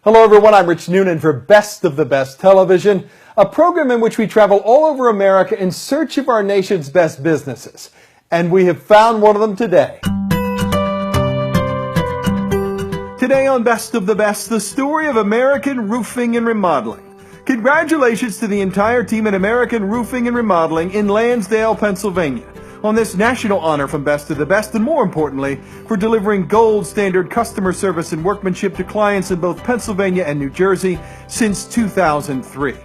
Hello everyone, I'm Rich Noonan for Best of the Best Television, a program in which we travel all over America in search of our nation's best businesses. And we have found one of them today. Today on Best of the Best, the story of American Roofing and Remodeling. Congratulations to the entire team at American Roofing and Remodeling in Lansdale, Pennsylvania, on this national honor from Best of the Best, and more importantly, for delivering gold standard customer service and workmanship to clients in both Pennsylvania and New Jersey since 2003.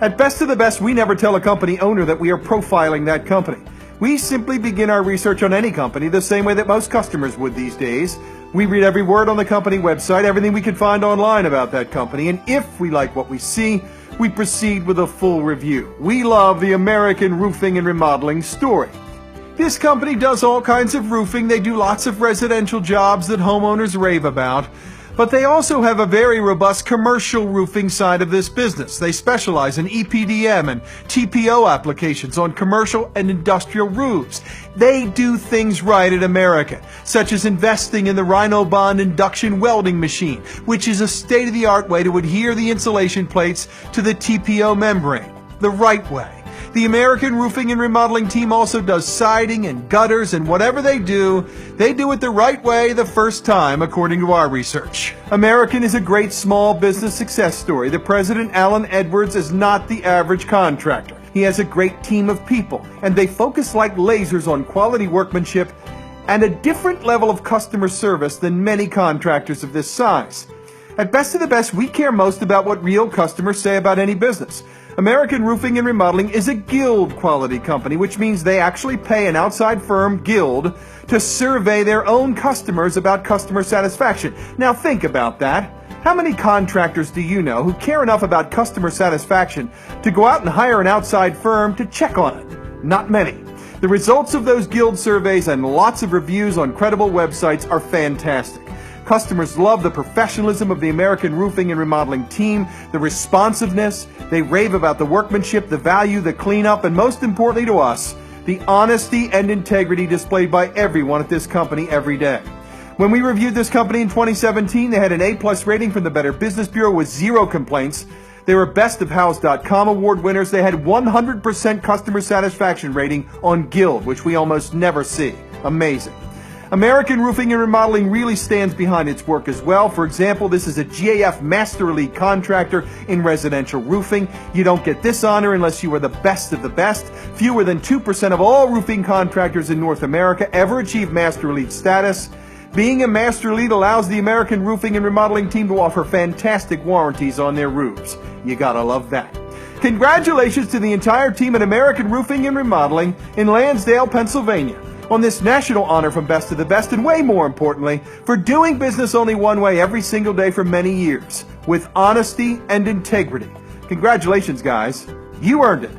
At Best of the Best, we never tell a company owner that we are profiling that company. We simply begin our research on any company the same way that most customers would these days. We read every word on the company website, everything we can find online about that company, and if we like what we see, we proceed with a full review. We love the American Roofing and Remodeling story. This company does all kinds of roofing. They do lots of residential jobs that homeowners rave about. But they also have a very robust commercial roofing side of this business. They specialize in EPDM and TPO applications on commercial and industrial roofs. They do things right at American, such as investing in the Rhino Bond induction welding machine, which is a state-of-the-art way to adhere the insulation plates to the TPO membrane, the right way. The American Roofing and Remodeling team also does siding and gutters, and whatever they do it the right way the first time, according to our research. American is a great small business success story. The president, Alan Edwards, is not the average contractor. He has a great team of people, and they focus like lasers on quality workmanship and a different level of customer service than many contractors of this size. At Best of the Best, we care most about what real customers say about any business. American Roofing and Remodeling is a guild quality company, which means they actually pay an outside firm, Guild, to survey their own customers about customer satisfaction. Now think about that. How many contractors do you know who care enough about customer satisfaction to go out and hire an outside firm to check on it? Not many. The results of those Guild surveys and lots of reviews on credible websites are fantastic. Customers love the professionalism of the American Roofing and Remodeling team, the responsiveness. They rave about the workmanship, the value, the cleanup, and most importantly to us, the honesty and integrity displayed by everyone at this company every day. When we reviewed this company in 2017, they had an A+ rating from the Better Business Bureau with 0 complaints. They were BestOfHouse.com award winners. They had 100% customer satisfaction rating on Guild, which we almost never see. Amazing. American Roofing and Remodeling really stands behind its work as well. For example, this is a GAF Master Elite contractor in residential roofing. You don't get this honor unless you are the best of the best. Fewer than 2% of all roofing contractors in North America ever achieve Master Elite status. Being a Master Elite allows the American Roofing and Remodeling team to offer fantastic warranties on their roofs. You gotta love that. Congratulations to the entire team at American Roofing and Remodeling in Lansdale, Pennsylvania, on this national honor from Best of the Best, and way more importantly, for doing business only one way every single day for many years, with honesty and integrity. Congratulations, guys. You earned it.